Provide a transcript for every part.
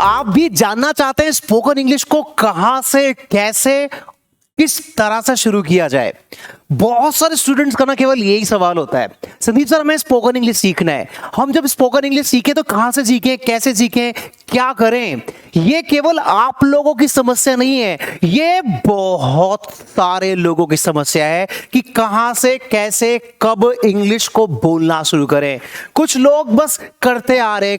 आप भी जानना चाहते हैं स्पोकन इंग्लिश को कहां से, कैसे, किस तरह से शुरू किया जाए? बहुत सारे स्टूडेंट्स का ना केवल यही सवाल होता है, संदीप सर हमें स्पोकन इंग्लिश सीखना है। हम जब स्पोकन इंग्लिश सीखे तो कहां से सीखें, कैसे सीखें, क्या करें? ये केवल आप लोगों की समस्या नहीं है, ये बहुत सारे लोगों की समस्या है कि कहां से, कैसे, कब इंग्लिश को बोलना शुरू करें। कुछ लोग बस करते आ रहे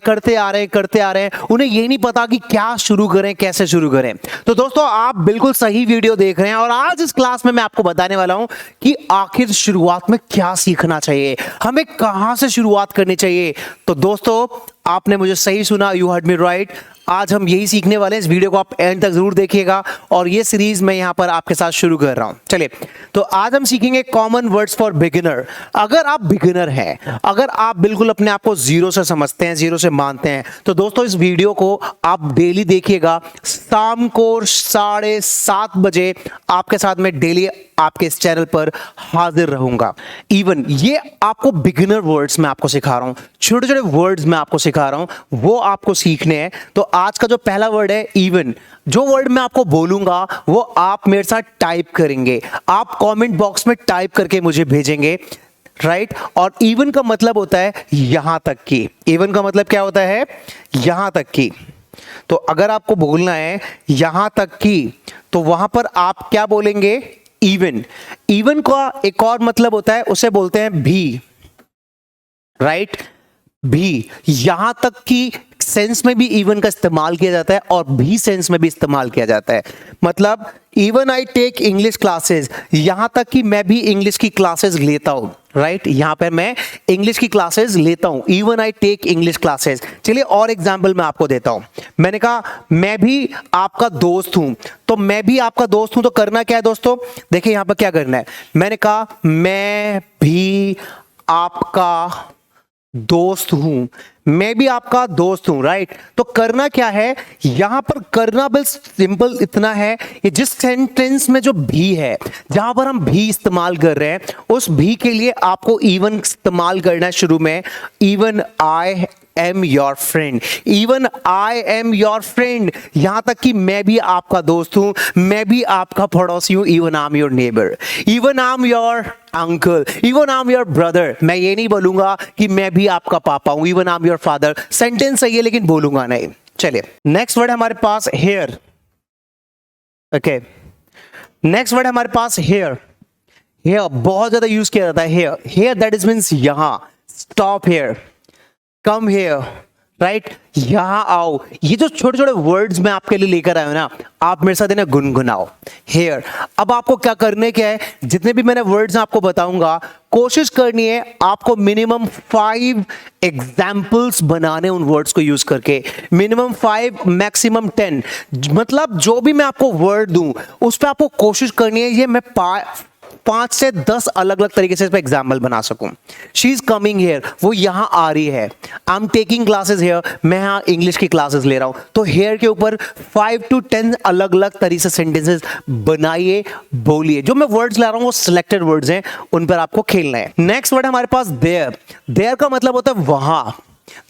हैं, उन्हें ये नहीं पता कि क्या शुरू करें, कैसे शुरू करें। तो दोस्तों आप बिल्कुल सही वीडियो देख रहे हैं और आज इस क्लास में मैं आपको बताने वाला हूं कि आखिर शुरुआत में क्या सीखना चाहिए, हमें कहां से शुरुआत करनी चाहिए। तो दोस्तों आपने मुझे सही सुना, यू हर्ड मी राइट। आज हम यही सीखने वाले हैं, इस वीडियो को आप एंड तक जरूर देखिएगा और ये सीरीज मैं यहां पर आपके साथ शुरू कर रहा हूं। चलिए, तो आज हम सीखेंगे कॉमन वर्ड्स फॉर बिगिनर। अगर आप बिगिनर हैं, अगर आप बिल्कुल अपने आप को जीरो से समझते हैं, जीरो से मानते हैं, तो दोस्तों इस वीडियो को आप डेली देखिएगा। शाम को 7:30 बजे आपके साथ में डेली आपके इस चैनल पर हाजिर रहूंगा। इवन ये आपको बिगिनर वर्ड्स मैं आपको सिखा रहा हूं, छोटे छोटे वर्ड्स मैं आपको सिखा रहा हूं, वो आपको सीखने हैं। तो आज का जो पहला वर्ड है इवन, जो वर्ड मैं आपको बोलूंगा वो आप मेरे साथ टाइप करेंगे, आप कमेंट बॉक्स में टाइप करके मुझे भेजेंगे, राइट। और इवन का मतलब होता है यहां तक की। इवन का मतलब क्या होता है? यहां तक की। तो अगर आपको बोलना है यहां तक की, तो वहां पर आप क्या बोलेंगे? इवन। इवन का एक और मतलब होता है, उसे बोलते हैं भी, राइट। भी, यहां तक की सेंस में भी इवन का इस्तेमाल किया जाता है और भी सेंस में भी इस्तेमाल किया जाता है। मतलब even I take English classes, यहां तक कि मैं भी इंग्लिश की क्लासेस लेता हूं, राइट। यहां पर मैं इंग्लिश की क्लासेस लेता हूं, even I take English classes. चलिए और एग्जांपल मैं आपको देता हूं। मैंने कहा मैं भी आपका दोस्त हूं, तो मैं भी आपका दोस्त हूं, तो करना क्या है दोस्तों? देखिए यहां पर क्या करना है। मैंने कहा मैं भी आपका दोस्त हूं, मैं भी आपका दोस्त हूं, राइट। तो करना क्या है यहां पर? करना बस सिंपल इतना है, ये जिस सेंटेंस में जो भी है, जहां पर हम भी इस्तेमाल कर रहे हैं, उस भी के लिए आपको इवन इस्तेमाल करना है शुरू में। Even I am your friend, even I am your friend, यहां तक कि मैं भी आपका दोस्त हूं, मैं भी आपका पड़ोसी हूं। Even I am your neighbour, even I am your uncle, even I am your brother. मैं ये नहीं बोलूंगा कि मैं भी आपका पापा हूं, even I am your father. Sentence सही है लेकिन बोलूंगा नहीं। चलिए नेक्स्ट वर्ड हमारे पास हेयर। ओके, नेक्स्ट वर्ड हमारे पास हेयर। हेयर बहुत ज्यादा यूज किया जाता है। Here, here that is means यहां। Stop here, come here, right. यहां आओ। ये जो छोटे छोटे वर्ड्स मैं आपके लिए लेकर आया हूं ना, आप मेरे साथ इन्हें गुनगुनाओ। हेयर। अब आपको क्या करने क्या है, जितने भी मैंने वर्ड्स आपको बताऊंगा, कोशिश करनी है आपको मिनिमम 5 एग्जाम्पल्स बनाने उन वर्ड्स को यूज करके। Minimum 5, maximum 10। मतलब जो भी मैं आपको वर्ड दूं उस पर आपको कोशिश करनी है ये मैं 5 से 10 अलग अलग तरीके से इस पे एग्जाम्पल बना सकूं। शी इज कमिंग हेयर, वो यहां आ रही है। I am taking classes here, मैं यहां इंग्लिश की क्लासेस ले रहा हूं। तो हेयर के ऊपर 5 to 10 अलग अलग तरीके से सेंटेंसेस बनाइए, बोलिए। जो मैं वर्ड्स ला रहा हूं वो सिलेक्टेड वर्ड्स हैं, उन पर आपको खेलना है। नेक्स्ट वर्ड हमारे पास देयर। देयर का मतलब होता है वहां।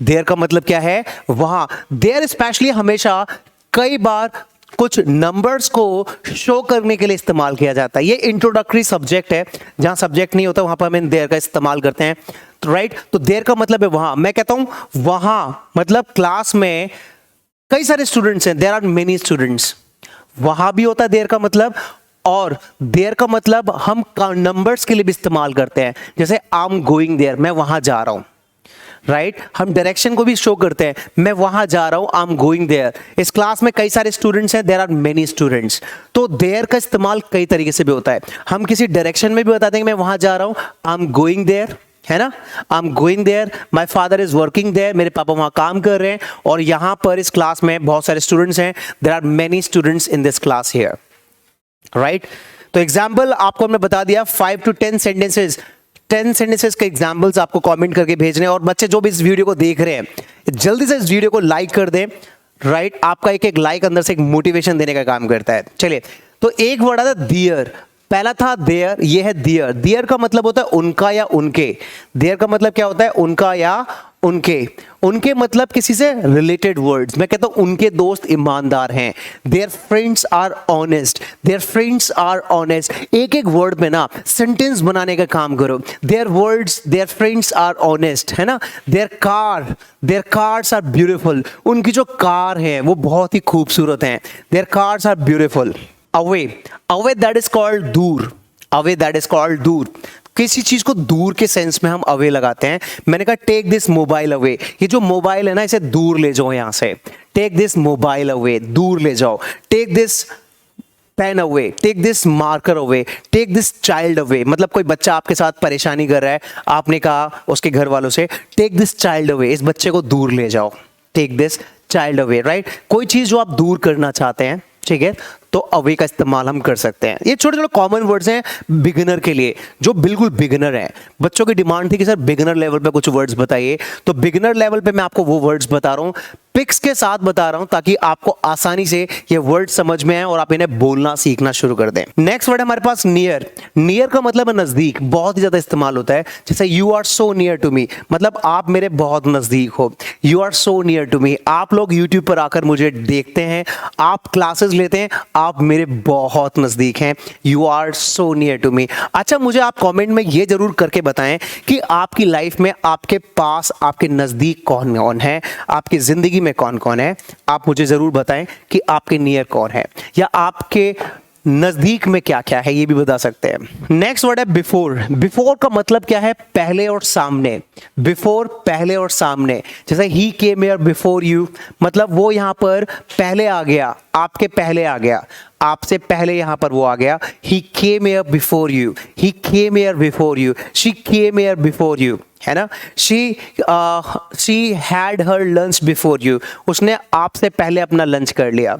देयर का मतलब क्या है? वहां। देयर स्पेशली हमेशा कई बार कुछ नंबर्स को शो करने के लिए इस्तेमाल किया जाता है। ये इंट्रोडक्टरी सब्जेक्ट है, जहां सब्जेक्ट नहीं होता वहां पर हम देयर का इस्तेमाल करते हैं, राइट। तो देयर का मतलब है वहां। मैं कहता हूं वहां मतलब क्लास में कई सारे स्टूडेंट्स हैं, देयर आर मेनी स्टूडेंट्स, वहां भी होता है देयर का मतलब। और देयर का मतलब हम नंबर्स के लिए भी इस्तेमाल करते हैं, जैसे आई एम गोइंग देयर, मैं वहां जा रहा हूं, राइट। हम डायरेक्शन को भी शो करते हैं, मैं वहां जा रहा हूं, आई एम गोइंग देयर। इस क्लास में कई सारे स्टूडेंट्स हैं, देयर आर मेनी स्टूडेंट्स। तो देयर का इस्तेमाल कई तरीके से भी होता है। हम किसी डायरेक्शन में भी बताते हैं कि मैं वहां जा रहा हूं, आई एम गोइंग देयर, है ना। I am going there, my father is working there, मेरे पापा वहां काम कर रहे हैं। और यहां पर इस क्लास में बहुत सारे स्टूडेंट्स हैं, there are many students in this class here, right. तो एग्जाम्पल आपको हमने बता दिया, 5 to 10 सेंटेंसेस, 10 सेंटेंसेस के एग्जाम्पल्स आपको कमेंट करके भेजने हैं। और बच्चे जो भी इस वीडियो को देख रहे हैं, जल्दी से इस वीडियो को लाइक कर दें, राइट। आपका एक एक लाइक अंदर से एक मोटिवेशन देने का काम करता है। चलिए, तो एक वर्ड आता है दियर। पहला था देयर, ये है दियर। दियर का मतलब होता है उनका या उनके। देयर का मतलब क्या होता है? उनका या उनके उनके मतलब किसी से रिलेटेड वर्ड्स। मैं कहता हूं उनके दोस्त ईमानदार हैं। Their friends are honest, their friends are honest. एक एक वर्ड में ना सेंटेंस बनाने का काम करो। देयर फ्रेंड्स आर ऑनेस्ट, है ना। देयर कार्स आर ब्यूटीफुल, उनकी जो कार है वो बहुत ही खूबसूरत है। Their cars are beautiful. Away that is called दूर, अवे दैट इज कॉल्ड दूर। किसी चीज को दूर के सेंस में हम अवे लगाते हैं। मैंने कहा टेक दिस मोबाइल अवे, ये जो मोबाइल है ना इसे दूर ले जाओ यहां से। टेक दिस मोबाइल अवे, दूर ले जाओ। Take this pen away, take this marker away, take this child away. मतलब कोई बच्चा आपके साथ परेशानी कर रहा है, आपने कहा उसके घर वालों से टेक दिस चाइल्ड अवे, इस बच्चे को दूर ले जाओ। Take this child away, right. कोई चीज जो आप दूर करना चाहते हैं, ठीक है, तो अवे का इस्तेमाल हम कर सकते हैं। ये छोटे छोटे कॉमन वर्ड्स हैं बिगिनर के लिए, जो बिल्कुल बिगिनर है। बच्चों की डिमांड थी कि सर बिगिनर लेवल पे कुछ वर्ड्स बताइए, तो बिगिनर लेवल पे मैं आपको वो वर्ड्स बता रहा हूं, पिक्स के साथ बता रहा हूं, ताकि आपको आसानी से ये वर्ड समझ में आए और आप इन्हें बोलना सीखना शुरू कर दें। नेक्स्ट वर्ड है हमारे पास नियर। नियर का मतलब है नजदीक, बहुत ही ज्यादा इस्तेमाल होता है। जैसे you are so near to me, मतलब आप मेरे बहुत नजदीक हो। You are so near to me, आप लोग यूट्यूब पर आकर मुझे देखते हैं, आप क्लासेस लेते हैं, आप मेरे बहुत नजदीक हैं। You are so near to me. अच्छा, मुझे आप कमेंट में ये जरूर करके बताएं कि आपकी लाइफ में आपके पास आपके नजदीक कौन कौन है, आपकी जिंदगी में कौन कौन है। आप मुझे जरूर बताएं कि आपके नियर कौन है, या आपके नजदीक में क्या क्या है, ये भी बता सकते हैं। नेक्स्ट वर्ड है बिफोर। बिफोर का मतलब क्या है? पहले और सामने। बिफोर, पहले और सामने। जैसे ही केम हियर बिफोर यू, मतलब वो यहां पर पहले आ गया, आपके पहले आ गया, आपसे पहले यहां पर वो आ गया। He came here before you, he came here before you, she came here before you, है ना। She had her lunch before you, उसने आपसे पहले अपना लंच कर लिया।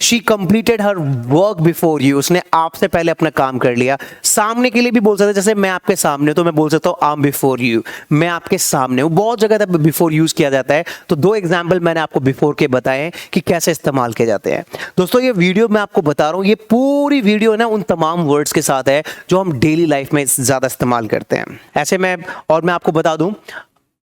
She completed her work before you, उसने आपसे पहले अपना काम कर लिया। सामने के लिए भी बोल सकते हैं, जैसे मैं आपके सामने, तो मैं बोल सकता हूं आई एम बिफोर यू, मैं आपके सामने हूं। बहुत जगह तक बिफोर यूज किया जाता है, तो दो एग्जाम्पल मैंने आपको बिफोर के बताए हैं कि कैसे इस्तेमाल किए जाते हैं। दोस्तों, ये वीडियो मैं आपको बता रहा हूं, ये पूरी वीडियो ना उन तमाम वर्ड्स के साथ है जो हम डेली लाइफ में ज्यादा इस्तेमाल करते हैं। ऐसे मैं आपको बता दूं,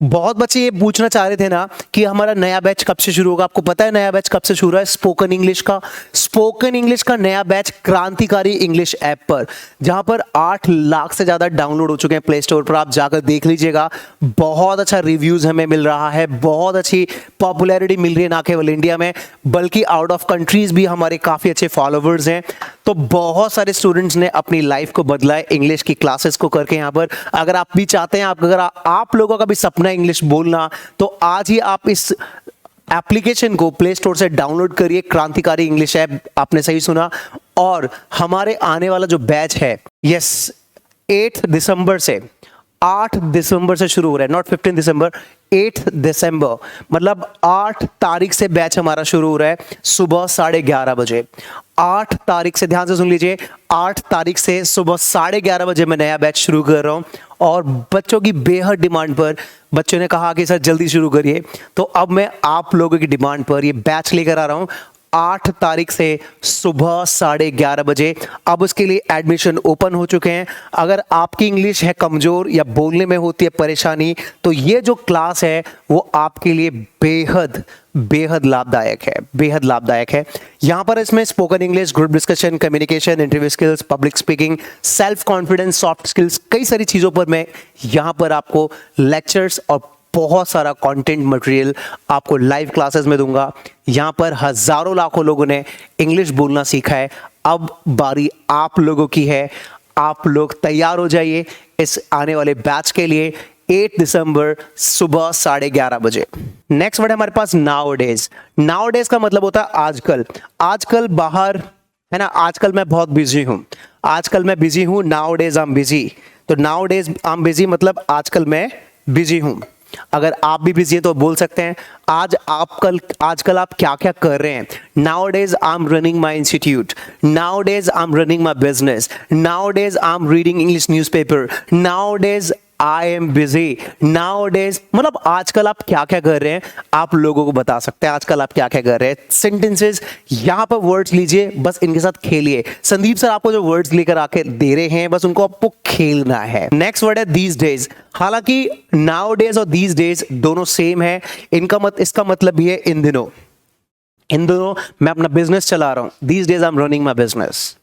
बहुत बच्चे ये पूछना चाह रहे थे ना कि हमारा नया बैच कब से शुरू होगा। आपको पता है नया बैच कब से शुरू है? स्पोकन इंग्लिश का। स्पोकन इंग्लिश का नया बैच क्रांतिकारी इंग्लिश ऐप पर, जहां पर 8 लाख से ज्यादा डाउनलोड हो चुके हैं प्ले स्टोर पर, आप जाकर देख लीजिएगा। बहुत अच्छा रिव्यूज हमें मिल रहा है, बहुत अच्छी पॉपुलैरिटी मिल रही है, ना केवल इंडिया में बल्कि आउट ऑफ कंट्रीज भी हमारे काफी अच्छे फॉलोवर्स हैं। तो बहुत सारे स्टूडेंट्स ने अपनी लाइफ को बदला है इंग्लिश की क्लासेस को करके यहाँ पर। अगर आप भी चाहते हैं, अगर आप लोगों का भी सपना इंग्लिश बोलना, तो आज ही आप इस एप्लीकेशन को प्ले स्टोर से डाउनलोड करिए, क्रांतिकारी इंग्लिश ऐप। आपने सही सुना। और हमारे आने वाला जो बैच है, यस, 8 दिसंबर से, 8 दिसंबर से शुरू हो रहा है, नॉट 15 दिसंबर, 8 दिसंबर, मतलब 8 तारीख से बैच हमारा शुरू हो रहा है सुबह 11:30 बजे। 8 तारीख से, ध्यान से सुन लीजिए, 8 तारीख से सुबह 11:30 बजे मैं नया बैच शुरू कर रहा हूं। और बच्चों की बेहद डिमांड पर बच्चों ने कहा कि सर जल्दी शुरू करिए, तो अब मैं आप लोगों की डिमांड पर ये बैच लेकर आ रहा हूं 8 तारीख से सुबह 11:30 बजे। अब उसके लिए एडमिशन ओपन हो चुके हैं। अगर आपकी इंग्लिश है कमजोर या बोलने में होती है परेशानी, तो ये जो क्लास है वो आपके लिए बेहद बेहद लाभदायक है, बेहद लाभदायक है। यहां पर इसमें spoken English, group discussion, communication, interview skills, public speaking, self confidence, soft skills, कई सारी चीजों पर मैं यहां पर आपको लेक्चर्स और बहुत सारा कंटेंट मटेरियल आपको लाइव क्लासेस में दूंगा। यहां पर हजारों लाखों लोगों ने इंग्लिश बोलना सीखा है, अब बारी आप लोगों की है। आप लोग तैयार हो जाइए इस आने वाले बैच के लिए, 8 दिसंबर सुबह 11:30 बजे। नेक्स्ट वर्ड है हमारे पास नाउडेज। नाउडेज का मतलब होता है आजकल। आजकल बाहर, है ना, आजकल मैं बहुत बिजी हूं, आजकल मैं बिजी हूं, नाउडेज आई एम बिजी। तो नाउडेज आई एम बिजी मतलब आजकल मैं बिजी हूं। अगर आप भी बिजी हैं तो बोल सकते हैं आजकल आप क्या क्या कर रहे हैं। Nowadays I am running my institute, nowadays I am running my business, nowadays I am reading English newspaper, nowadays I am busy now days, मतलब आजकल आप क्या क्या कर रहे हैं आप लोगों को बता सकते हैं। आजकल आप क्या क्या कर रहे हैं, सेंटेंसेस यहां पर वर्ड्स लीजिए, बस इनके साथ खेलिए। संदीप सर आपको जो वर्ड्स लेकर आके दे रहे हैं बस उनको आपको खेलना है। नेक्स्ट वर्ड है दीज डेज। हालांकि नाउ डेज और दीज डेज दोनों सेम है, इसका मतलब भी है इन दिनों। इन दिनों मैं अपना बिजनेस चला रहा हूं, these days I am running my business,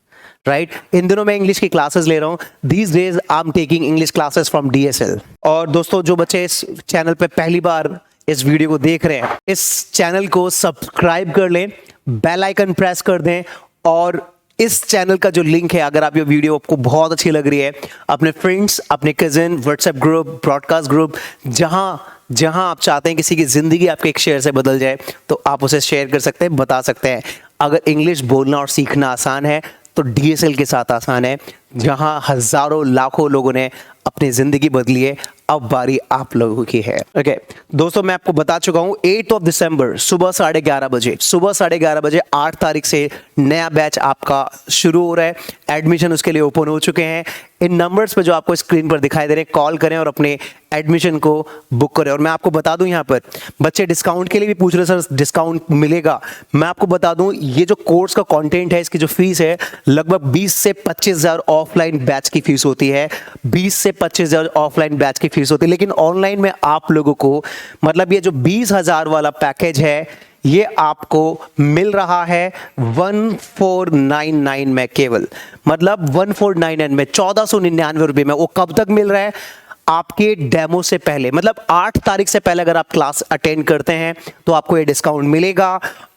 right. इन दिनों मैं इंग्लिश की क्लासेस ले रहा हूं, these days I am taking English classes from DSL। और दोस्तों जो बच्चे इस चैनल पे पहली बार इस वीडियो को देख रहे हैं, इस चैनल को सब्सक्राइब कर लें, बेल आइकन प्रेस कर दें, और इस चैनल का जो लिंक है, अगर आप ये वीडियो आपको बहुत अच्छी लग रही है, अपने फ्रेंड्स, अपने cousin, WhatsApp group, broadcast group, जहां आप चाहते हैं किसी की जिंदगी आपके एक शेयर से बदल जाए, तो आप उसे शेयर कर सकते हैं, बता सकते हैं। अगर इंग्लिश बोलना और सीखना आसान है तो DSL के साथ आसान है, जहां हजारों लाखों लोगों ने अपनी जिंदगी बदली है, अब बारी आप लोगों की है। ओके दोस्तों, मैं आपको बता चुका हूं 8 दिसंबर सुबह 11:30 बजे, सुबह 11:30 बजे 8 तारीख से नया बैच आपका शुरू हो रहा है। एडमिशन उसके लिए ओपन हो चुके हैं। इन नंबर्स पे जो आपको स्क्रीन पर दिखाई दे रहे हैं, कॉल करें और अपने एडमिशन को बुक करें। और मैं आपको बता दूं, यहाँ पर बच्चे डिस्काउंट के लिए भी पूछ रहे सर, डिस्काउंट मिलेगा? मैं आपको बता दूं, ये जो कोर्स का कंटेंट है, इसकी जो फीस है लगभग 20 से 25 हजार ऑफलाइन बैच की फीस होती है, 20 से 25 हजार ऑफलाइन बैच की फीस होती है। लेकिन ऑनलाइन में आप लोगों को, मतलब ये जो 20,000 वाला पैकेज है, ये आपको मिल रहा है 1499 में, केवल मतलब 1499 में, 1499 रुपए में। वो कब तक मिल रहा है? आपके डेमो से पहले, मतलब 8 तारीख से पहले अगर आप क्लास अटेंड करते हैं तो आपको ये डिस्काउंट मिलेगा।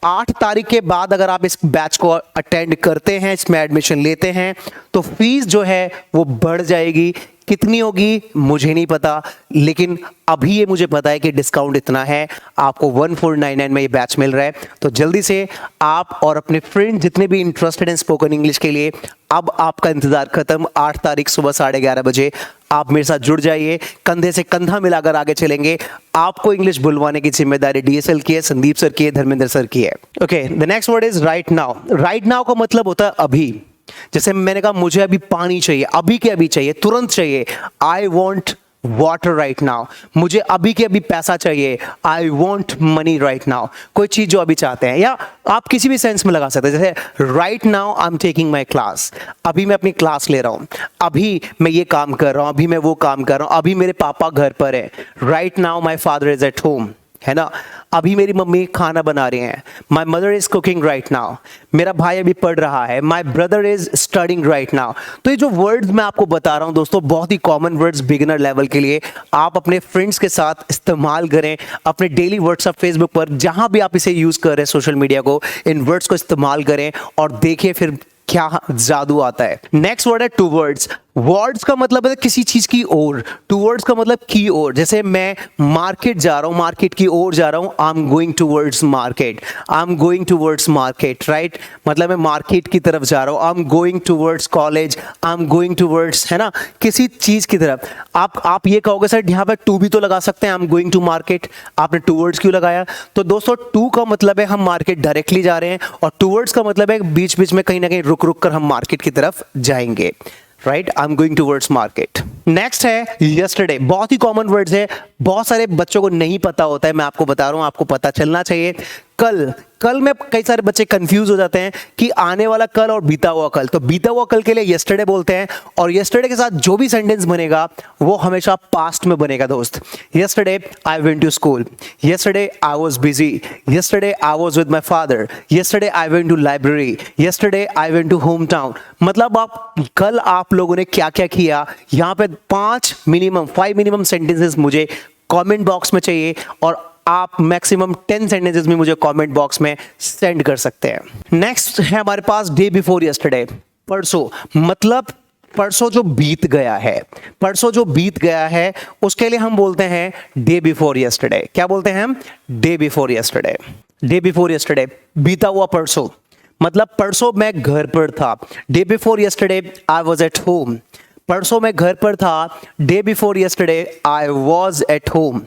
8 तारीख के बाद अगर आप इस बैच को अटेंड करते हैं, इसमें एडमिशन लेते हैं, तो फीस जो है वो बढ़ जाएगी। कितनी होगी मुझे नहीं पता, लेकिन अभी ये मुझे पता है कि डिस्काउंट इतना है, आपको 1499 में ये बैच मिल रहा है। तो जल्दी से आप और अपने फ्रेंड जितने भी इंटरेस्टेड हैं स्पोकन इंग्लिश के लिए, अब आपका इंतजार खत्म। 8 तारीख सुबह 11:30 बजे आप मेरे साथ जुड़ जाइए, कंधे से कंधा मिलाकर आगे चलेंगे। आपको इंग्लिश बुलवाने की जिम्मेदारी DSL की है, संदीप सर की है, धर्मेंद्र सर की है। Okay, the next word is right now. Right now का मतलब होता है अभी। जैसे मैंने कहा मुझे अभी पानी चाहिए, अभी के अभी चाहिए, तुरंत चाहिए, I want water right now. मुझे अभी के अभी पैसा चाहिए, I want money right now. कोई चीज जो अभी चाहते हैं, या आप किसी भी सेंस में लगा सकते हैं। जैसे right now I am taking my class, अभी मैं अपनी क्लास ले रहा हूं, अभी मैं ये काम कर रहा हूं, अभी मैं वो काम कर रहा हूं, अभी मेरे पापा घर पर है। Right now my father is at home, है ना। अभी मेरी मम्मी खाना बना रही हैं, my mother is cooking right now. मेरा भाई अभी पढ़ रहा है, my brother is studying right now. तो ये जो वर्ड्स मैं आपको बता रहा हूं दोस्तों, बहुत ही कॉमन वर्ड्स बिगिनर लेवल के लिए। आप अपने फ्रेंड्स के साथ इस्तेमाल करें, अपने डेली व्हाट्सएप, फेसबुक पर, जहां भी आप इसे यूज कर रहे हैं सोशल मीडिया को, इन वर्ड्स को इस्तेमाल करें और देखिए फिर क्या जादू आता है। नेक्स्ट वर्ड है टूवर्ड्स। वर्ड्स का मतलब है किसी चीज की ओर, टूवर्ड्स का मतलब की ओर। जैसे मैं मार्केट जा रहा हूं, मार्केट की ओर जा रहा हूं, आई am going towards market, I am going towards market, right. मतलब मैं मार्केट की तरफ जा रहा हूं, आई am going towards college, I am going towards, है ना, किसी चीज की तरफ। आप ये कहोगे सर यहाँ पे टू भी तो लगा सकते हैं, I am going to market, आपने टूवर्ड्स क्यों लगाया? तो दोस्तों टू का मतलब है हम मार्केट डायरेक्टली जा रहे हैं, और टूवर्ड्स का मतलब है बीच बीच में कहीं ना कहीं रुक रुक कर हम मार्केट की तरफ जाएंगे, right. I am going towards market. Next है यस्टरडे। बहुत ही कॉमन वर्ड्स है, बहुत सारे बच्चों को नहीं पता होता है, मैं आपको बता रहा हूं, आपको पता चलना चाहिए। कल में कई सारे बच्चे कंफ्यूज हो जाते हैं कि आने वाला कल और बीता हुआ कल। तो बीता हुआ कल के लिए यस्टरडे बोलते हैं, और यस्टरडे के साथ जो भी सेंटेंस बनेगा वो हमेशा पास्ट में बनेगा दोस्त। Yesterday I went to school, yesterday I was busy, yesterday I was with my father, yesterday I went to library, yesterday I went to home town. मतलब कल आप लोगों ने क्या क्या किया। यहाँ पे 5 मिनिमम सेंटेंसेस मुझे कमेंट बॉक्स में चाहिए, और आप मैक्सिमम 10 सेंटेंसेस में मुझे कमेंट बॉक्स में सेंड कर सकते हैं। नेक्स्ट है हमारे पास डे बिफोर यस्टरडे, परसों। मतलब परसों जो बीत गया है, परसों जो बीत गया है उसके लिए हम बोलते हैं डे बिफोर यस्टरडे। क्या बोलते हैं हम? Day before yesterday. Day before yesterday, बीता हुआ परसों, मतलब परसों मैं घर पर था। Day before yesterday I was at home, परसों मैं घर पर था। Day before yesterday I was at home,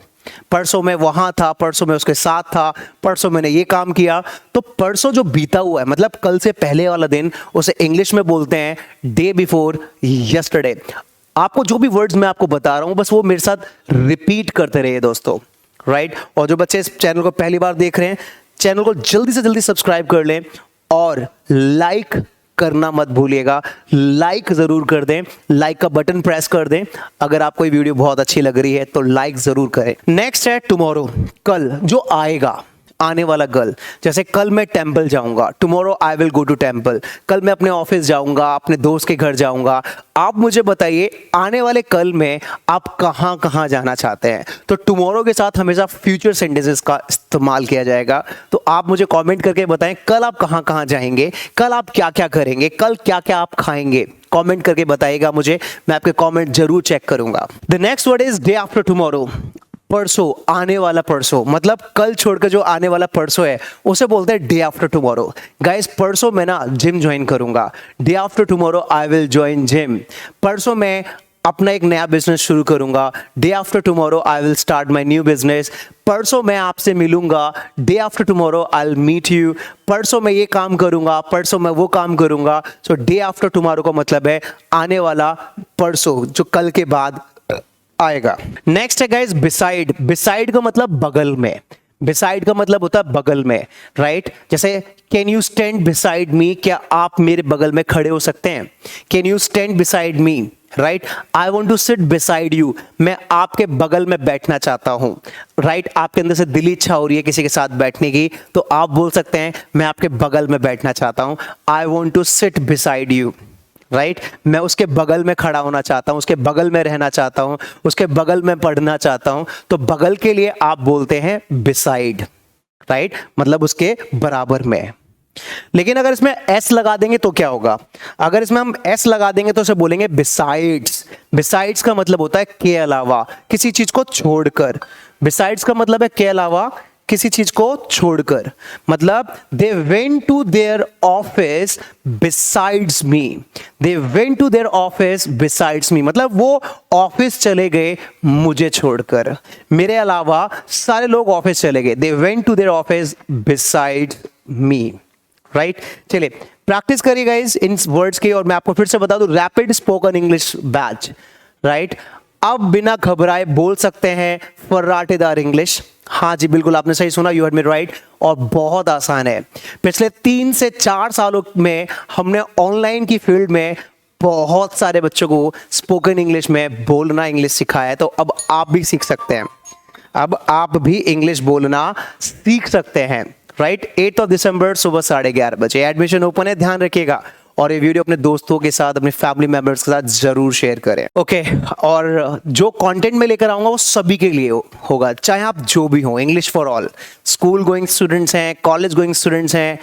परसों मैं वहां था, परसों मैं उसके साथ था, परसों मैंने ये काम किया। तो परसों जो बीता हुआ है, मतलब कल से पहले वाला दिन, उसे इंग्लिश में बोलते हैं डे बिफोर यस्टरडे। आपको जो भी वर्ड्स मैं आपको बता रहा हूं बस वो मेरे साथ रिपीट करते रहिए दोस्तों, राइट। और जो बच्चे इस चैनल को पहली बार देख रहे हैं, चैनल को जल्दी से जल्दी सब्सक्राइब कर लें और लाइक करना मत भूलिएगा। लाइक जरूर कर दें, लाइक का बटन प्रेस कर दें। अगर आपको ये वीडियो बहुत अच्छी लग रही है तो लाइक जरूर करें। नेक्स्ट है टुमारो, कल जो आएगा, आने वाला कल। जैसे कल मैं टेंपल जाऊंगा, tomorrow I will go to temple. कल मैं अपने ऑफिस जाऊंगा, अपने दोस्त के घर जाऊंगा। आप मुझे बताइए आने वाले कल में आप कहां कहां जाना चाहते हैं। तो टुमारो के साथ हमेशा फ्यूचर सेंटेंसेस का इस्तेमाल किया जाएगा। तो आप मुझे कमेंट करके बताएं कल आप कहां कहां जाएंगे, कल आप क्या क्या करेंगे, कल क्या क्या आप खाएंगे। कमेंट करके बताइएगा मुझे, मैं आपके कमेंट जरूर चेक करूंगा। The next word is day after tomorrow, परसों, आने वाला परसों। मतलब कल छोड़कर जो आने वाला परसों है उसे बोलते हैं डे आफ्टर टुमारो। गाइस परसों मैं ना जिम ज्वाइन करूंगा, day after tomorrow I will join gym. परसों मैं अपना एक नया बिजनेस शुरू करूंगा, day after tomorrow I will start my new business. परसों मैं आपसे मिलूंगा, day after tomorrow I will meet you. परसों मैं ये काम करूंगा, परसों मैं वो काम करूंगा। सो डे आफ्टर टुमारो का मतलब है आने वाला परसों, जो कल के बाद आएगा। नेक्स्ट है गाइस बिसाइड। बिसाइड का मतलब बगल में, बिसाइड का मतलब होता है बगल में, राइट। जैसे can you stand beside me, क्या आप मेरे बगल में खड़े हो सकते हैं। Can you stand beside me, right. I want to sit beside you, मैं आपके बगल में बैठना चाहता हूं, राइट। आपके अंदर से दिली इच्छा हो रही है किसी के साथ बैठने की, तो आप बोल सकते हैं मैं आपके बगल में बैठना चाहता हूं, I want to sit beside you, right. मैं उसके बगल में खड़ा होना चाहता हूं, उसके बगल में रहना चाहता हूं, उसके बगल में पढ़ना चाहता हूं। तो बगल के लिए आप बोलते हैं बिसाइड, राइट, मतलब उसके बराबर में। लेकिन अगर इसमें एस लगा देंगे तो क्या होगा। अगर इसमें हम एस लगा देंगे तो उसे बोलेंगे बिसाइड्स। बिसाइड्स का मतलब होता है के अलावा, किसी चीज को छोड़कर। बिसाइड्स का मतलब है के अलावा, किसी चीज को छोड़कर। मतलब they went to their office besides me, they went to their office besides me, मतलब वो ऑफिस चले गए मुझे छोड़कर, मेरे अलावा सारे लोग ऑफिस चले गए। They went to their office besides me, right. चलिए प्रैक्टिस करिए गाइस इन वर्ड्स की। और मैं आपको फिर से बता दूं, rapid spoken English batch, right. अब बिना घबराए बोल सकते हैं फर्राटेदार इंग्लिश। हाँ जी बिल्कुल आपने सही सुना, यू हेard मी राइट। और बहुत आसान है। पिछले 3 से 4 सालों में हमने ऑनलाइन की फील्ड में बहुत सारे बच्चों को स्पोकन इंग्लिश में बोलना इंग्लिश सिखाया है। तो अब आप भी सीख सकते हैं, अब आप भी इंग्लिश बोलना सीख सकते हैं, राइट। 8 दिसंबर सुबह 11:30 बजे एडमिशन ओपन है, ध्यान रखिएगा। और ये वीडियो अपने दोस्तों के साथ, अपने फैमिली मेंबर्स के साथ जरूर शेयर करें, ओके। और जो कंटेंट में लेकर आऊंगा वो सभी के लिए होगा, चाहे आप जो भी हो। English for all, school going students हैं, कॉलेज गोइंग स्टूडेंट्स हैं,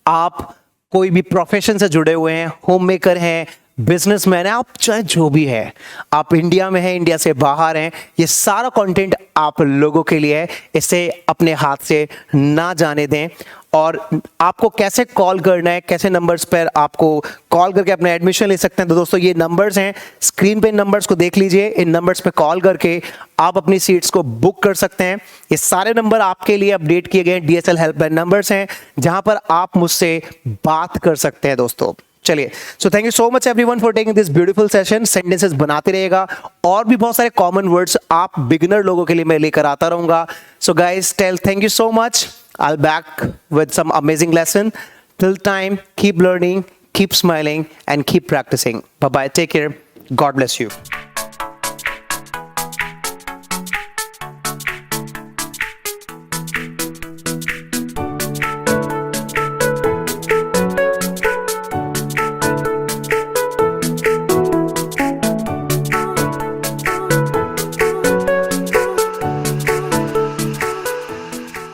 आप कोई भी प्रोफेशन से जुड़े हुए हैं, होम मेकर हैं, बिजनेसमैन है, आप चाहे जो भी है, आप इंडिया में हैं, इंडिया से बाहर हैं, ये सारा कंटेंट आप लोगों के लिए है। इसे अपने हाथ से ना जाने दें। और आपको कैसे कॉल करना है, कैसे नंबर्स पर आपको कॉल करके अपना एडमिशन ले सकते हैं। तो दोस्तों ये नंबर्स हैं, स्क्रीन पे इन नंबर्स को देख लीजिए। इन नंबर्स पे कॉल करके आप अपनी सीट्स को बुक कर सकते हैं। ये सारे नंबर आपके लिए अपडेट किए गए DSL हेल्पलाइन नंबर्स हैं, जहां पर आप मुझसे बात कर सकते हैं दोस्तों। चलिए, so thank you so much everyone for taking this beautiful session. Sentences बनाते रहेगा और भी बहुत सारे कॉमन वर्ड्स आप बिगिनर लोगों के लिए मैं लेकर आता रहूंगा। So guys tell thank you so much. I'll back with some amazing lesson. Till time, keep learning, keep smiling, and keep practicing. Bye bye. Take care. God bless you.